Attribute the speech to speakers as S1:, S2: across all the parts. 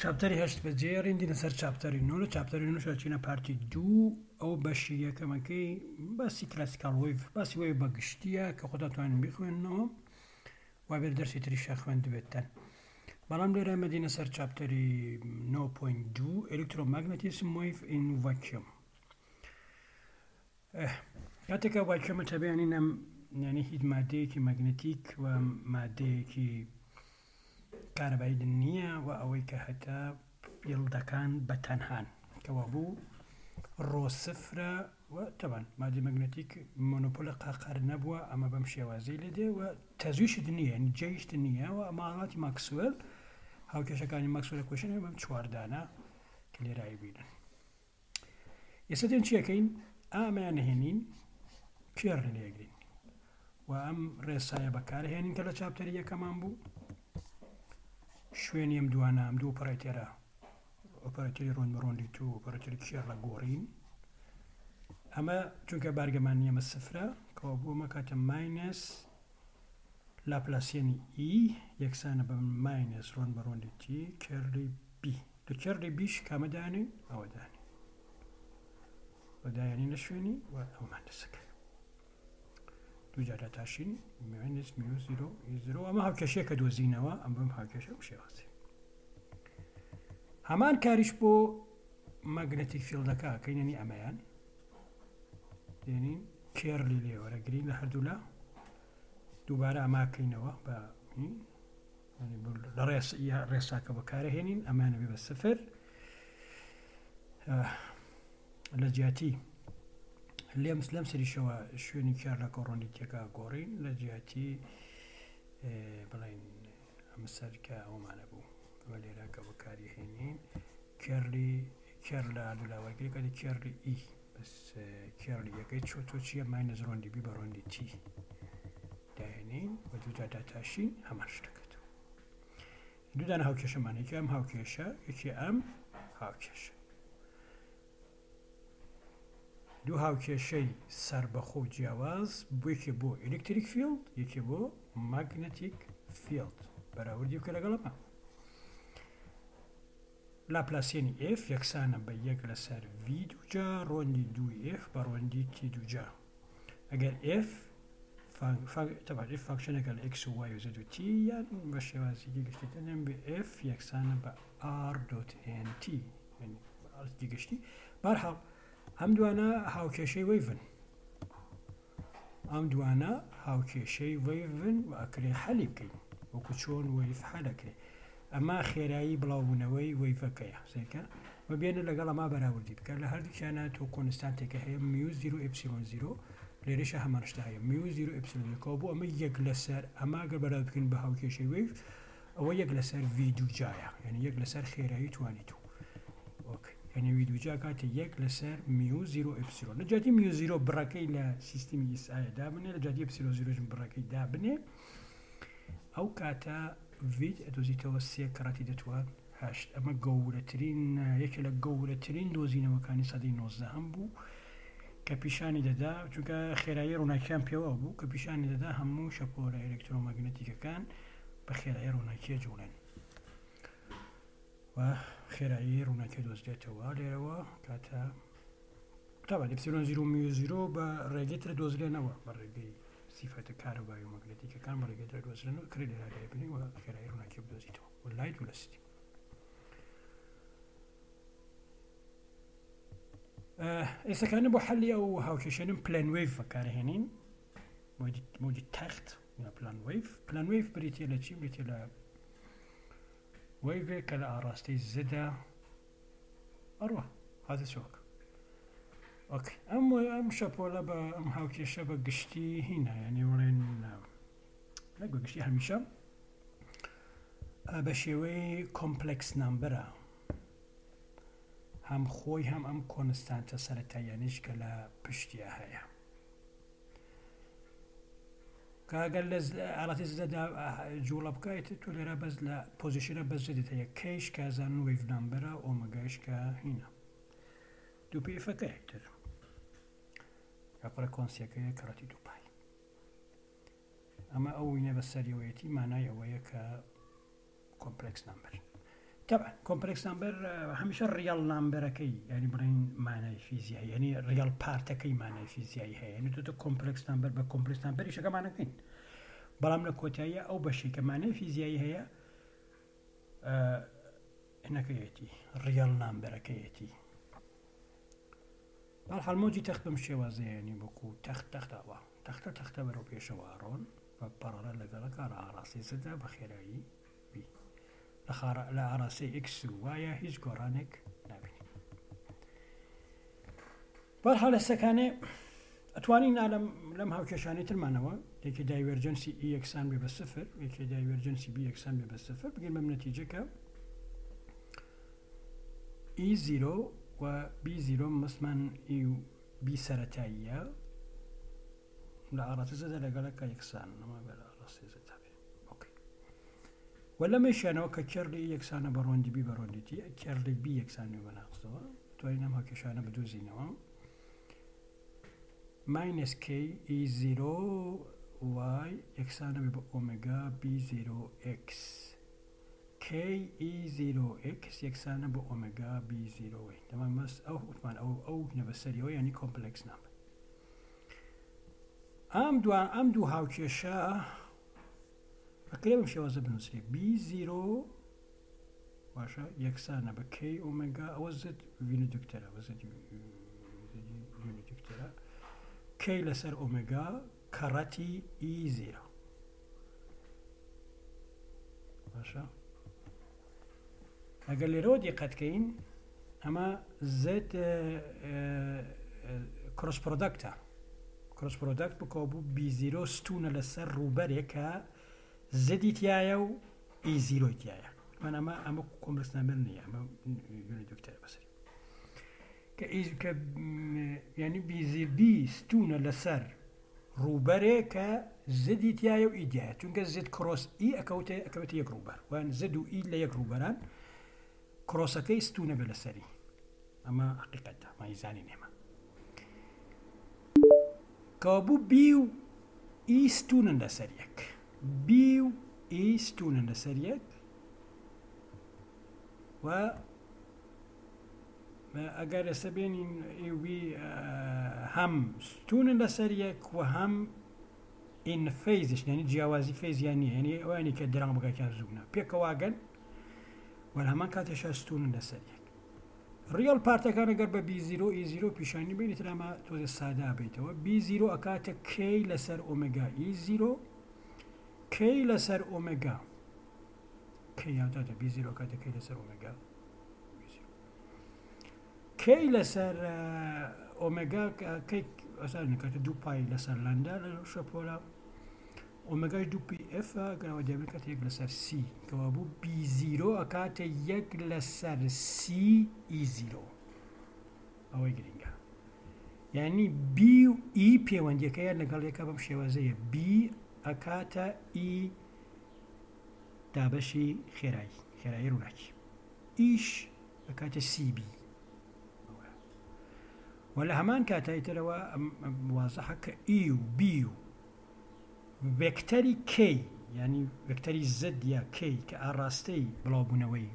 S1: چاپتەری هەشت بەجێ ڕیندینە سەر چاپتەری نۆ لە چاپتەری نۆ شچینە پارتی دوو ئەو بەشی یەکەمەکەی باسی کلاسیکال وێڤ باسی وێڤ بەگشتیە کە خۆ دەتوانین بخوێننەوە وابێت دەرسی تریشە خوێند بێتەن بەڵام لێرە مەدینە سەر چاپتەری 9.2 ئێلکترۆماگنەتیزم وێڤ ئین ڤاکیوم کاتێکە ڤاکیومە تەبیانی نەم یعنی هیچ مادەیەکی مەگنەتیک و مادەیەکی کارەبایی نییە و ئەوەی کە هەتا فیڵدەکان بەتەنهان کەوا بوو ڕۆ سفرە و تەبان مادی مەگنەتیک مۆنۆپۆلە قاقار نەبووە ئەمە بەم شێوازەی لێدێ و تەزویشت نییە یعنی جێیشت نییە و ئەماڵاتی ماکسوێل هاوکێشەکانی ماکسوێلە کوێشنە بەم چواردانە کە لێرایی بینن ئێستا دێن چیەکەین ئامیان نهێنین کێڕ لێگرین و ئەم ڕێسایە بەکارهێنین کە لە چاپتەری یەکەمان بوو شوێنی ئەم دوانە ئەم دوو ئۆپەراتۆرە ئۆپەراتۆری ڕۆنبەڕۆندی تو ئۆپەراتۆری کێڕ لە گۆڕین ئەمە چونکە بارگەمانی ئەمە سفرە کەوا بوو ئەمە کاتە ماینەس لاپلاسیێنی ئی یەکسانە بە ماینەس ڕۆنبەڕۆندی تی کێڕی بی لە کێڕی بیش کامەدانی ئەوەدانی بەدایانی لە شوێنی و ئەومان دەسەکە دووجارە تاشین ماینەس میو زیرۆ زیرۆ ئەمە هاوکێشەیە کە دۆزینەوە ئەم بەم هاوکێشە و شێوازی هەمان کاریش بۆ ماگنەتیک فیڵدەکە کەینەنی ئەمەیان دێنین کێڕلی لێوەرەگرین لە هەردوولا دووبارە ئەماکەینەوە بە لە ڕێساکە بەکارهێنین ئەمانە بێ بە سفر لە جیاتی لەم سریشەوە شوێنی کار لە کۆڕۆنی تێکا گۆڕین لە جیاتی بڵین ئەمە سەرکە ئەومانە بوو ئەمە لێرە کە بەکاری هێنین کێڕلی کێڕ لە دولاوەگری کەی کێڕلی ئی بەس کێڕلی یەکەی چۆتۆ چیە ماینەس ڕۆندی بی بە ڕۆندی تی داهێنین بە دووجا تاشین هەمان شتەکەتەوە دوودان هاوکێشەمانێکی ئەم هاوکێشە یەکی ئەم هاوکێشە دوو هاوکێشەی سەربەخۆ و جیاواز یەکێ بۆ ئێلکتریک فیلد یەکێ بۆ ماگنەتیک فیلد بەراوردی بکە لەگەڵەمە لاپلاسیێنی F یەکسانە بە یەک لەسەر V دووجا ڕۆندی دووی F بە ڕۆندی T دووجا ئەگەر F فانکشنێکە لە X و Y و Z و T یان بە شێوازی گشتیتەنێن بە F یەکسانە بە R.NT گشتی بەرحاڵ ئەم دوانە هاوکێشەی وێڤن ئەم دوانە هاوکێشەی وێڤن و ئەکرێ حەلی بکەین وەکو چۆن وێڤ حەلەکرێ ئەمە خێرایی بڵاوبوونەوەی وێڤەکەیە سێکە و بێنە لەگەڵ ئەما بەراوردی بکە لە هەردووکیانە تۆ کۆنستانتێکە هەیە میو زیرۆ ئپسیلۆن زیرۆ لێرەشە هەمانشتا هەیە میو زیرۆ ئپسیلۆن کەوا بۆ ئەمە یەک لەسەر ئەما گەر بەراورد بکەین بە هاوکێشەی وێڤ ئەوە یەک لەسەر V دووجایە یعنی یەک لەسەر خێرایی توانی تو یعنی وی دووجا کاتە یەک لەسەر میو زیرۆ ئپسیلۆن لە جاتی میو زیرۆ بڕەکەی لە سیستمی ئیسایە دابنێ لە جاتی ئپسیلۆن زیرۆژم بڕەکەی دابنێ ئەو کاتە ڤید ئەدۆزیتەوە سێ کەڕەتی دەتوان هەشت ئەمە گەورەترین یەکێک لە گەورەترین دۆزینەوەکانی سەدەی 19 بوو کە پیشانی دەدا چونکە خێرایی ڕووناکیان پێوە بوو کە پیشانی دەدا هەموو شەپۆرە ئێلکترۆماگنەتیکەکان بە خێرایی ڕووناکیە جوڵێن و خێرایی ڕووناکی دۆزرێتەوە لێرەوە کاتە تاوان ئپسیلۆن زیرۆ میو زیرۆ بە ڕێگەیترە دۆزرێنەوە بە ڕێگەی سیفەتە کارەبایی و مەگنەتیکەکان بە ڕێگەیترە دۆزرێنەوە کرێ لێرە بنی و خێرایی ڕووناکی بدۆزیتەوە و لایت و لەستی ئێستاکانە بۆ حەلی ئەو هاوکێشانم پلان وێڤ بەکارهێنین مۆدی تەخت یا پلان وێڤ بریتە لە چی بریتە لە وێڤێک کە لە ئاڕاستەی زەدا ئەڕوە هاتە چۆک ئۆکێ ئەم شەپۆلە بە ئەم هاوکێشە بە گشتی هینە یعنی وڵێن نەک بە گشتی هەمیشە بە شێوەی کۆمپلەکس نامبەرە هەم خۆی هەم ئەم کۆنستانتە سەرەتاییانیش کە لە پشتیە هەیە کاگەر لە ئاڵاتی زەدا جوڵە بکایت تۆ لێرە بەس لە پۆزیشنە بەس زەدێت هەیە کەیش کازان وێڤ نامبەرە ئۆمەگایش کە هینە دوو پێفەکەی تر فڕێکۆنسیەکەیە کەڕەتی دووپای ئەمە ئەو وینە بە سەریەوەیەتی مانای ئەوەیە کە کۆمپلەکس نامبەر طبعا كومبلكس نمبر هەمیشە ریال نمبرەکەی ینی بڕین مانای فیزیایی ینی ریال پارتەکەی مانای فیزیایی هەیە ینی تۆ کۆمپلکس نمبر بە کۆمپلکس نمبری شەکەمانەکەین بەڵام لە کۆتاییە ئەو بەشی کە مانای فیزیایی هەیە هەنەکەیەتی ریال نمبرەکەیەتی بەڵحاڵ مۆجی تەخت بەم شێوازەیە ینی وەکو تەختەوە تەختە بەرەو پێشەوە ئاڕۆن بە پەڕەڵە لەگەڵەکە لە ئاڕاستی زدا بە خێرایی بی لە ئاراسی ئکس وایە هیچ گۆڕانێک نابینی بەڵحاڵ لەستەکانێ ئەتوانین لەم هاوکێشانەی ترمانەوە یەکی دایڤەرجەنسی ئی یەکسان بێ بە سفر یەکی دایڤەرجەنسی بی یەکسان بێ بە سفر بگەین بەم نەتیجەکە ئی زیرۆ و بی زیرۆ مەسمان ئی و بی سەرەتاییە لە ئاراسی زەدا لەگەڵەکە یەکسان نەما بە لە ئاراسی زەدا بێ وەلەمەشیانەوە کە کێڕلی یەکسانە بە ڕۆندی بی بە ڕۆندیتی کێڕلی بی یەکسان بێ بە ناقسەوە توانین ئەم هاوکێشانە بدۆزینەوە ماینس کی ئی زیرۆ وای یەکسانە بێ بە ئۆمێگا بی زیرۆ ئێکس کی ئی زیرۆ ئێکس یەکسانە بە ئۆمێگا بی زیرۆ وی دەمان مەس ئەو نەبەسەریەوە ینی کۆمپلکس نمبر ئەم دوو هاوکێشە ئەکرێ بەم شێوازە بنووسێ بی زیرۆ باشە یەکسانە بە کی ئۆمێگا ئەوە زد ڤینودکتەرە ڤینودکتەرە کی لەسەر ئۆمێگا کەڕەتی ئی زیرۆ باشە ئەگەر لێرەوە دیقەتکەین ئەمە زد کڕۆس پرۆدەکتە کڕۆس پرۆدەکت بکەوە بوو بی زیرۆ ستونە لەسەر ڕووبەرێکە زدی تایە و ئی زیرۆی تایە من ئەمە کۆمپلکس نمبر نییە ئەمە ڤینودکتەرە بەسەری کە ینی بی ستونە لەسەر ڕووبەرێکە زدی تایە و ئیدایە چونکە زد کڕۆس ئی ئەکەوتە یەک ڕووبەر وان زد و ئی لە یەک ڕووبەران کڕۆسەکەی ستونە بێ لەسەری ئەمە حقیقەتە مایزانی نێمە کەوا بوو بی و ئی ستونن لەسەر یەک بی و ئی ستونن لەسەر یەک و ئەگەر ئێستا بێنین ئێوی هەم ستونن لەسەر یەک و هەم ئین فەیزش ینی جیاوازی فەیزیان نیە ینی ئەوانی کە دەرەنگ بگەکیان زوونە پێکەواگەن وەل هەمان کاتێشە ستونن لەسەر یەک ریال پارتەکان ئەگەر بە بی زیرۆ ئی زیرۆ پیشانی بێنیت ئەمە تۆزە سادا بیتەوە بی زیرۆ ئەکاتە کی لەسەر ئۆمێگا ئی زیرۆ کی لەسەر ئۆمێگا کی یاداتە بی زیرۆ ئەکاتە کی لەسەر ئۆمێگا کی لەسەر ئۆمێگا کی ئەسانەکاتە دوو پای لەسەر لەندا لە شەپۆلە ئۆمێگای دوو پی ئەفە گەرەوە دەبێت یەک لەسەر سی کەوا بوو بی زیرۆ ئەکاتە یەک لەسەر سی ئی زیرۆ ئەوەی گرنگە یعنی بی و ئی پەیوەندیەکەیە لەگەڵ یەکە بەم شێوازەیە بی ئەکاتە ئی دابەشی خێرایی ڕووناکی ئیش ئەکاتە سی بی و لە هەمان کاتایترەوە وازەحە کە ئی و بی و وێکتەری کی ینی وێکتەری زد یا کی کە ئاڕاستەی بڵاوبوونەوەی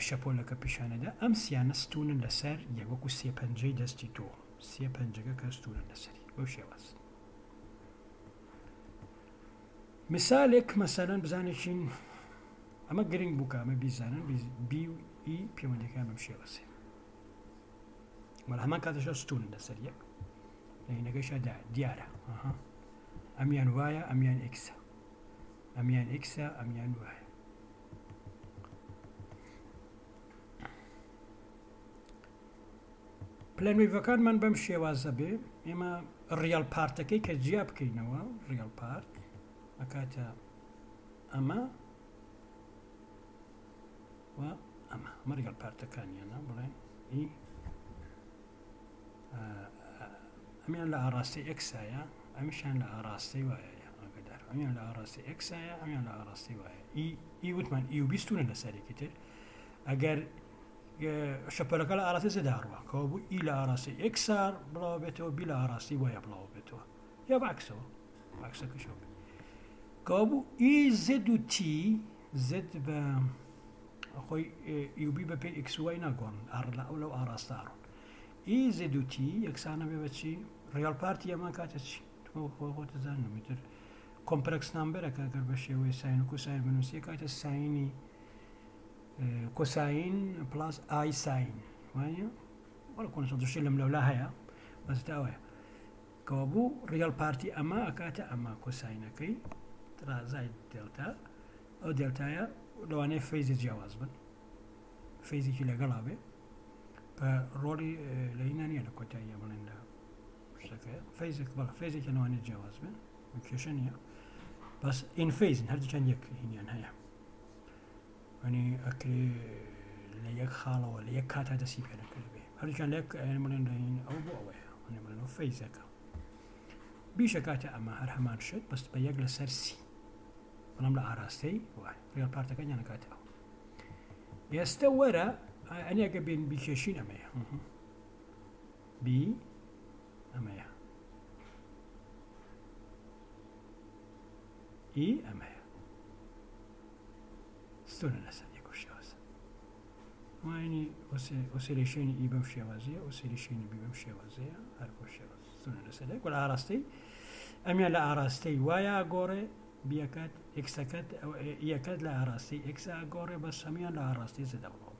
S1: شەپۆلەکە پیشانەدا ئەم سیانە ستونن لەسەر یەک وەکو سێ پەنجەی دەستی تۆ سێ پەنجەکە کە ستونن لەسەری بەو شێواز مثالێک مەسەلەن بزانێکین ئەمە گرنگ بووکە ئەمە بیزانن بی و ئی پەیوەندیەکان بەم شێوازێ وەل هەمان کاتەشە ستونن لەسەر یەک لەینەکەیشە دیارە ئەمیان وایە ئەمیان ئێکسە ئەمیان ئێکسە ئەمیان وایە پلەنویڤەکانمان بەم شێوازە بێ ئێمە ریال پارتەکەی کە جیا بکەینەوە ریال پارت ئەکاتە ئەمە و ئەمە ریال پارتەکانیانە بڵێن ئی ئەمیان لە ئاڕاستی ئێکسایە ئەمیشان لە ئاڕاستی وایە ئاگدار ئەمیان لە ئاڕاستی ئێکسایە ئەمیان لە ئاڕاستی وایە ئی وتمان ئی و بیستونە لەسەرێکی تر ئەگەر شەپەرەکە لە ئاڕاستی زەداڕوە کەەوە بوو ئی لە ئاڕاستی ئێکسار بڵاو بێتەوە بی لە ئاڕاستی وایە بڵاو بێتەوە یا باکسەوە باکسەکەشەوە کەەوە بوو ئی زد و تی زد بە خوي يوبي ببي اكس واي ناقون ار لا لو ار استار اي زد تي يكسانا بيبتشي ريال بارتي ما كاتشي خو تزانو متر كومبلكس نمبر اگر بشه وي ساين وكوساين بنوسي كات سايني كوساين بلس اي ساين وانيا ولا كون صدوشي لم لا هيا بس تاوي كوابو ريال بارتي اما اكاتا اما كوساين كي ترى زائد دلتا او دلتا لو انا فيز جواز بن فيز كي لغلابه فرولي ليناني انا كنت ايام من شكا فيزك بلا فيزك انا وانا جواز بن وكيشنيا بس ان فيز هذا كان يك هنا هيا يعني اكل ليك خاله ولا يك كاتا تسيب كده كلبي هذا كان لك انا من دين او بو او انا من فيزك بيشكاتا اما هرحمان شد بس بيق لسر سي بلام لعراستي واحد ريال بارتا كان انا كاتا يستورا أنا قبل بيكشين أمايا بي أمايا إي أمايا ستون الأسد يكون شواز ما يعني أسيليشين إي بمشيوازية أسيليشين بي بمشيوازية هربو شواز ستون الأسد يقول عراستي أميا لعراستي وايا غوري بيكات إكسكات أو إيكات لعراستي إكسا غوري بس أميا لعراستي زد أبو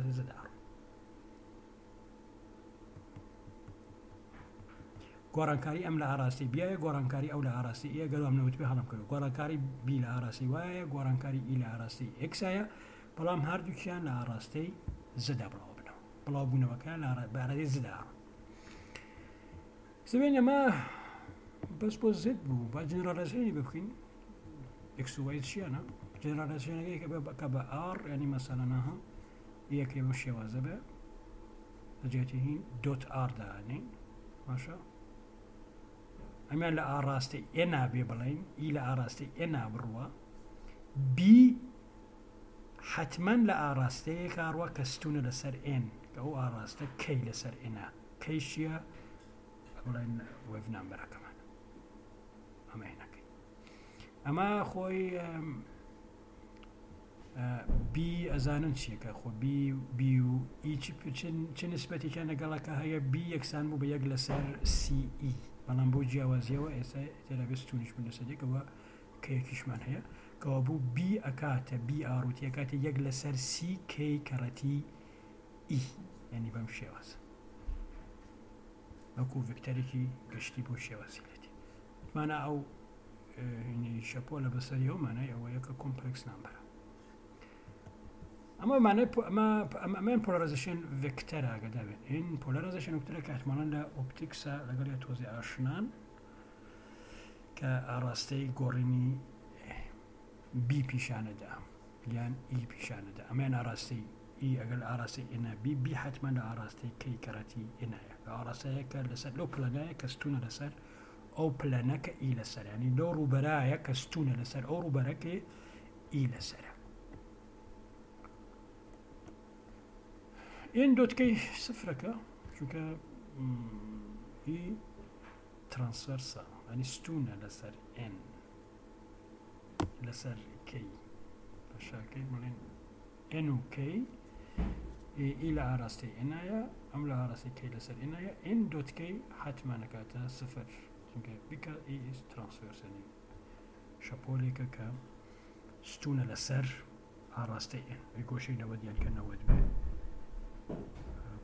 S1: زد عرو گۆڕانکاری ئەم لە ئاراسی بیایە گۆڕانکاری ئەو لە ئاراسی ئێ گەلو ئەم نەوت پێ هەڵم کرد گۆڕانکاری بی لە ئاراسی وایە گۆڕانکاری ئی لە ئاراسی ئێکسایە بەڵام هەردووکیان لە ئاراستەی زدا بڵاو بنەوە بڵاو بوونەوەکە بە ئارادەی زدا سبێن ئەمە بەس بۆ زد بوو با جنرالایزیشنی بکەین ئێکس و وای چیانە جنرالایزیشنەکەی کە بە ئار یعنی مەسەلەنەها یەکێ بۆ شێوازە بێ لەجێتی هین دۆت ئار دانین باشە ئەمیان لە ئاراستی ئێ نابێ بڵین ئی لە ئاراستی ئێ نابڕوە بی حتمما لە ئاراستەیە کاڕوە کە ستونە لەسەر ئێن کە ئەو ئاراستە کەی لەسەر ئێنا کەیشیە بڵێن وێڤ نامبەرەکەمان ئەمە هێنەکەی ئەمە خۆی بی ئەزانن چیەکە خۆ بی و ئی چ نسبەتێکە لەگەڵەکە هەیە بی یەکسان بوو بە یەک لەسەر سی ئی بەڵام بۆ جیاوازیەوە ئێستا تێلەبێت ستونیش بن لەسەرێکەوە کە یەکیشمان هەیە کەەوە بوو بی ئەکاتە بی ئاڕوتی ئەکاتە یەک لەسەر سی کەی کەڕەتی ئی یعنی بەم شێواز وەکو ڤکتەرێکی گەشتی بۆ شێوازیلێتی مانە ئەو شەپۆ لە بەسەریەوە مانای ئەوە یەکە کۆمپلکس نامبەرە ئەمە مانای ئەمەیان پۆلەرایزیشن ڤکتەرە ئەگەدا بێت ئین پۆلەرایزیشن ڤکتەرێکە ئەحتمالاً لە ئۆپتیکسە لەگەڵ تۆزی ئاشنان کە ئاراستەی گۆڕینی بی پیشانەدا یان ئی پیشانەدا ئەمەیان ئاراستەی ئی ئەگەر ئاراستی ئێنە بی حتمما لە ئاراستەی کەی کەڕەتی ئێنایە لە ئاراستەیەکە لەسەر لەو پلەنایە کە ستونە لەسەر ئەو پلەنەکە ئی لەسەر ینی لەو ڕووبەرایە کە ستونە لەسەر ئەو ڕووبەرەکە ئی لەسەرە ئین دۆتکەی سفرەکە چونکە ئی ترانسڤەرسە ینی ستونە لەسەر ئێن لەسەر کەی بەشاکەی بڵێن ئێن و کەی ئی لە ئاراستی ئێنایە ئەم لە ئاراستی کەی لەسەر ئێنایە ئین دۆتکەی حتمما نەکاتە سفر چونکە بیکە ئی ترانسڤەرسەنی شەپۆلێکە کە ستونە لەسەر ئاراستی ئێن گۆشەی نەوەد یان کە نەوەد بێ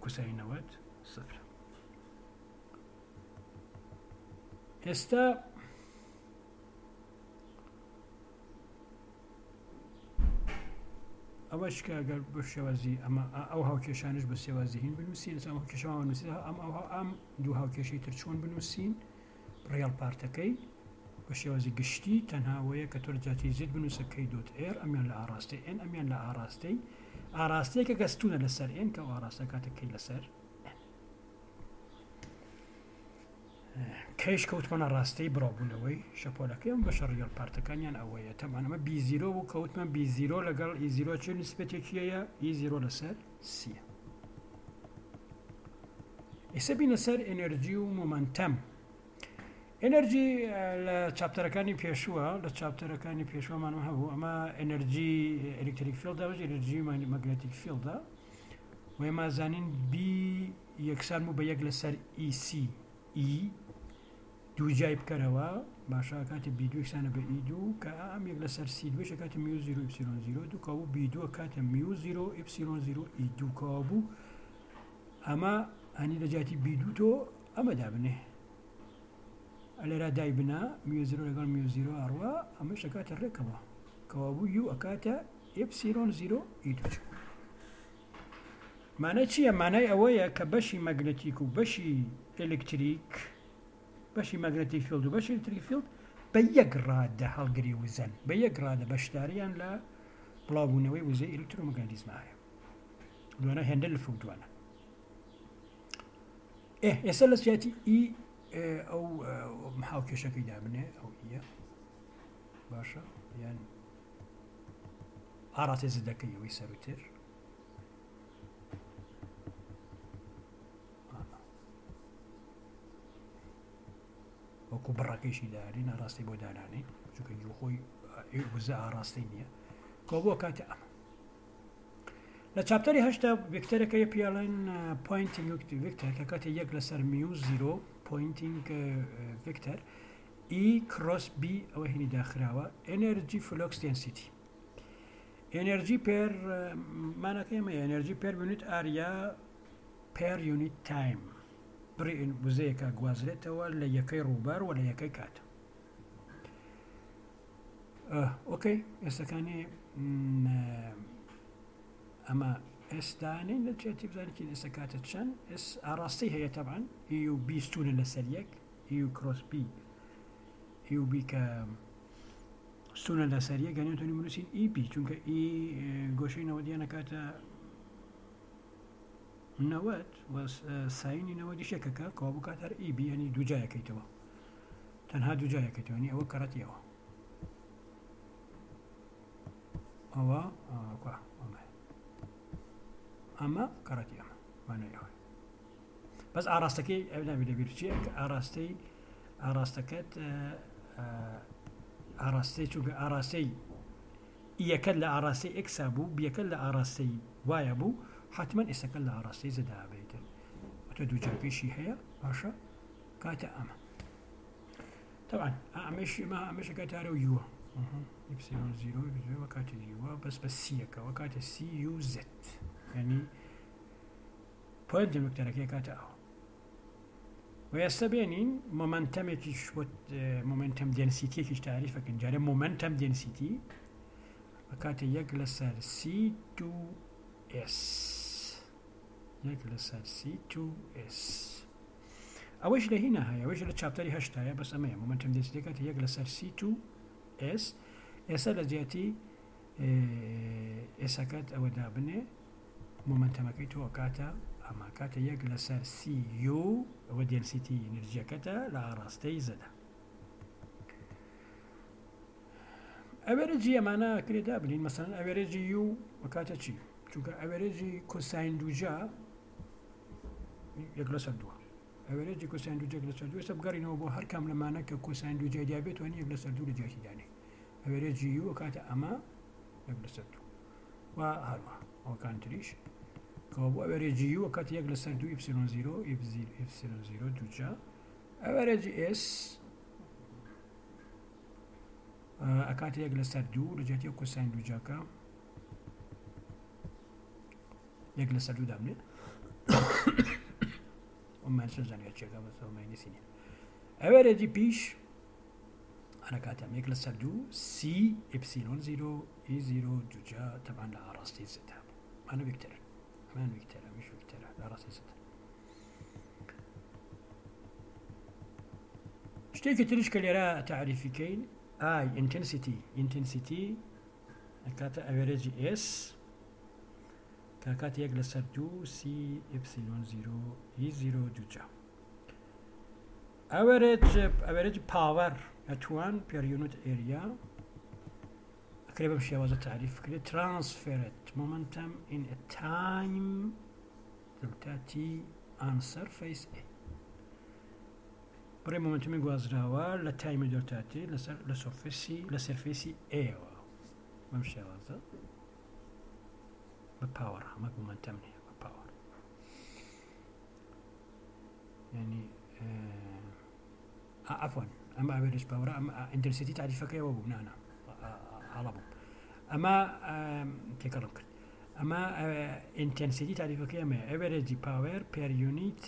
S1: کوسای نەوەد سفر ئێستا ئەوەش کە ئەگەر بە شێوازی ئەمە ئەو هاوکێشانش بە سێوازی هین بنووسین لەسەر هاوکێشەوە نووسی ئەم دوو هاوکێشەی تر چۆن بنووسین ڕێڵ پارتەکەی بە شێوازی گشتی تەنها ئەوەیە کە تۆ لە جاتی زێت بنووسە کەی دۆت ئێر ئەمیان لە ئاراستی ئێن ئەمیان لە ئاراستەیەکە کە ستونە لەسەر ئێن کە ئاراستە کاتە کەی لەسەر کەیش کەوتمانە ڕاستەی بڕاوبوونەوەی شەپۆلەکەی ئەم بەشە ڕێڵ پارتەکانیان ئەوەیە تەمانەمە بی0 و کەوتمان بی0 لەگەڵ ئی0 چ نسبەتێکیەیە ئی0 لەسەر سیە ئێستا بینە سەر ئێنەرژی و مۆمەنتەم انرجي لتشابتر كاني بيشوا لتشابتر كاني بيشوا ما هو اما انرجي الكتريك فيلد او انرجي ماغنتيك فيلد وما زانين بي يكسر مو بيق لسر اي سي اي دو جايب كروا باشا كاتب بي دو يكسر باي دو كام يق لسر سي دو كاتب ميو 0 ابسيلون 0 دو كابو بي دو كاتب ميو 0 ابسيلون 0 اي دو كابو اما اني لجاتي بي دو تو اما دابنه على را دايبنا ميو 0 لقال ميو 0 اروا اما شكات الركبه كابو يو اكاتا ابسيلون 0 اي دو معناه چیه؟ معناه اوایه که بشی مغناطیک و بشی الکتریک بشی مغناطیک فیلد و بشی الکتریک فیلد به یک راده هەڵگری وزن به یک راده بەشداریان لە بڵاوبوونەوەی وزەی ئێلکترۆمەگنەتیزمە هەیە دوانە هێندە لە فوتوانە ئێستا لە سیاتی ئی ئەو هاوکێشەکەی دابنێ ئەو ئیە باشە یان ئاڕاتێ زەدەکەی ئەوەی سەروتر وەکو بڕەکەیشی دارین ئاڕاستی بۆ دانانێ چونکە خۆی وزە ئاڕاستی نییە کۆ بۆ کاتە ئەمە لە چاپتەری هەشتا ڤێکتەرەکەی پیاڵێن پۆینتینگ ڤێکتەر کە کاتێ یەک لەسەر میو 0 پۆینتینگ ڤێکتەر ئی کڕۆس بی ئەوە هینی داخراوە ئێنەرجی فلۆکس دێنسیتی ئێنەرجی پێر مانەکەی ئەمە ئێنەرجی پێر یونیت ئاریا پێر یونیت تایم برئن وزەیەکە گوازرێتەوە لە یەکەی ڕووبار و لە یەکەی کات ئۆکەی ئێستاکانی ئەمە ئێستانین لە چێتی بزانێتی ئێستا کاتە چەند ئێس ئاڕاستی هەیە تەبعاً ئی و بی ستونە لەسەر یەک ئی و کرۆس بی ئی و بی کە ستونە لەسەر یەک گەنێن تۆنی بنووسین ئی بی چونکە ئی گۆشەی نەوەدیانە کاتە 90 و ساینی 90 شێکەکە کەوا بوو کاتەر ئی بی ینی دووجایەکەیتەوە تەنها دووجایەکەیتەوە نی ئەوە کەڕەتیەوە ئەوە ئەمە کەڕەتی ئەمە وانەیەوە بەس ئاراستەکەی ئەبناوی لەبیر چیە کە ئاراستەکەت ئاراستەی چونکە ئاراستەی ئیەکەت لە ئاراستەی ئێکسا بوو بیەکەت لە ئاراستەی وایە بوو حتما ئێستەکە لە ئاراستەی زەدا بێتن وتە دووجاکەیشی هەیە باشە کاتە ئەمە طبعا ئەمەشە کاتارە و یووە ئیپسیلۆن 0 کاتە یووە بەس بە سیەکەوە کاتە سی یو زد ینی پۆینت ڤێکتەرەکەی کاتە ئەوە و ئێستا بێنین مۆمەنتەمێکیش مۆمەنتەم دێنسیتیەکیش تاریفەکەن جارێ مۆمەنتەم دێنسیتی کاتە یەک لەسەر سی تو اس یەک لەسەر سی تو اس ئەوەش لە هینە هەیە ئەوەش لە چاپتەری هەشتایە بەس ئەمەیە مۆمەنتەم دێنسیتی کاتە یەک لەسەر سی تو اس ئێستا لە جێتی ئێساکات ئەوە دابنێ مۆمەنتەمەکەی تۆ کاتە ئەمە کاتە یەک لەسەر سی یو ئەوە دێنسیتی ئێنەرژیەکەتە لە ئاڕاستەی زەدا ئەڤێرێجی ئەمانە کرێ دابنین مەسەڵەن ئەڤێرێجی یو وەکاتە چی چونکە ئەڤێرێجی کۆساین دووجا یەک لەسەر دووە ئەڤێرێجی کۆساین دووجا یەک لەسەر دوو ئێستا بگەڕینەوە بۆ هەر کام لەمانە کە کۆساین دووجا دیابێت وانە یەک لەسەر دوو لە جیاتی دانێ ئەڤێرێجی یو وەکاتە ئەمە یەک لەسەر دوو و هەروە ئەوەکان تریش کەوا بۆ ئەڤێرێجی یو وەکاتە یەک لەسەر دوو ئیپسیلۆن 0 ئیپسیلۆن 0 دووجا ئەڤێرێجی ئێس ئەکاتە یەک لەسەر دوو لە جیاتی کۆساین دووجاکە یەک لەسەر دوو دابنێ ئەمان سەرزانێت چێکە بەسەوەمای نسینە ئەڤێرێجی پیش ئەنە کاتەم یەک لەسەر دوو سی ئیپسیلۆن 0 ئی 0 دووجا تەبعاً لە ئاڕاستی زەدا ئەمە ڤێکتەرە ئەمان ڤێکتەرە ئەمیش ڤێکتەرە لە ئاڕاستی زەدا شتێکی تریش کە لێرە تەعریفیکەین ئای ئینتەنسیتی ئەکاتە ئەڤێرێجی ئێس کاتە یەک لەسەر دوو سی ئیپسیلۆن 0 ئی 0 دووجا ئەڤێرێج پاوەر ئەتوان پێر یونیت ئێریا ئەکرێ بەم شێوازە تعریف کرێت ترانسفێرت مومنتم in a time delta t on surface A بڕێ مۆمنتمی گوازراوە لە تایمی دەرتاتی لە سەرفێسی ئێوە بەم شێوازە بە پاوەڕ هەمە مۆمنتەم نیە بە پاوەڕ یعنی عفوا ئەمە ئەڤێرێج پاوەڕە ئەمە ئینتەنسیتی تعریفەکەیەوە بوو نانە هەڵە بوو ئەمە تێکەڵم کرد ئەمە ئینتەنسیتی تعریفەکەی ئەمەیە ئەڤێرێجی پاوەر پێر یونیت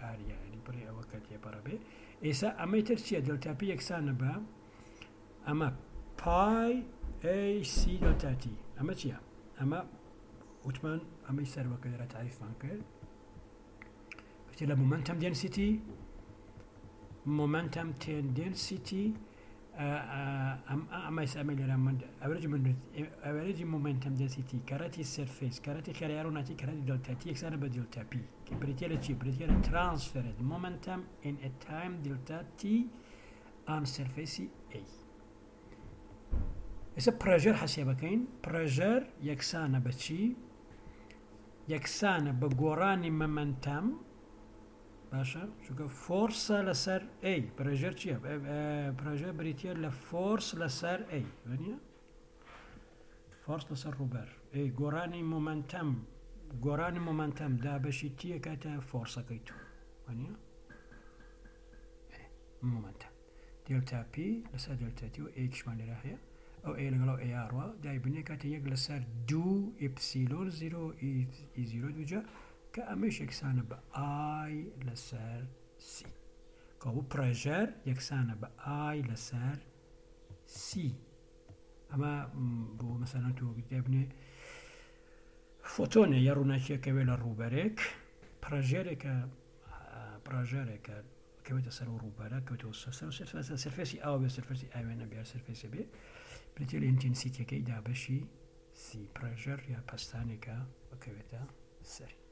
S1: ئاریا ینی بڕێ ئەوە کە تێپەڕە بێ ئێستا ئەمەی تر چییە دڵتاپی یەکسانە بە ئەمە پای AC دڵتاتی ئەمە چییە ئەمە وتمان ئەمەی سەرەکە لێرە تعریفمان کرد لە مومنتم density momentum density ئەمە ئەمە لێرە من ئەڤەرێجی momentum density کەرەتی سەرفێس کەرەتی خێرا ڕووناتی کەرەتی دڵتاتی یەکسانە بە دڵتاپی کە بریتە لە چی بریتە لە transferred momentum in a time delta t on surface A. ئێستا پرەژەر حەسێ بکەین پرەژەر یەکسانە بە چی یەکسانە بە گۆڕانی مەمەنتەم باشە چونکە فۆرسە لەسەر A پرەژەر چییە پرەژەر بریتە لە فۆرس لەسەر A وانە فۆرس لەسەر ڕووبەر گۆڕانی مۆمنتەم دابەشی تیە کاتە فۆرسەکەی تو وانە مۆمنتەم دلتا P لەسەر دلتا T و A کشمان لێرە هەیە ئەو A لەگەڵ ئەو ARوە دایبنێ کاتە یەک لەسەر 2 ئیپسیلۆن 0 E0 دوجا کە ئەمەش یەکسانە بە I لەسەر C کە بوو پرەژەر یەکسانە بە I لەسەر C ئەمە بۆ مەسەلەن تۆ دەبنێ فۆتۆنە یا ڕووناکیەکەوێ لە ڕووبەرێک پرەژەرێکە کەوێتە سەر و ڕووبەرە کەوتەوە سەرفێسی ئاو بێ سەرفێسی ئاوێنە بێ سەرفێسە بێ بریتێ لە ئینتێنسیتیەکەی دابەشی C پرەژەر یا پەستانێکە بکەوێتە سەری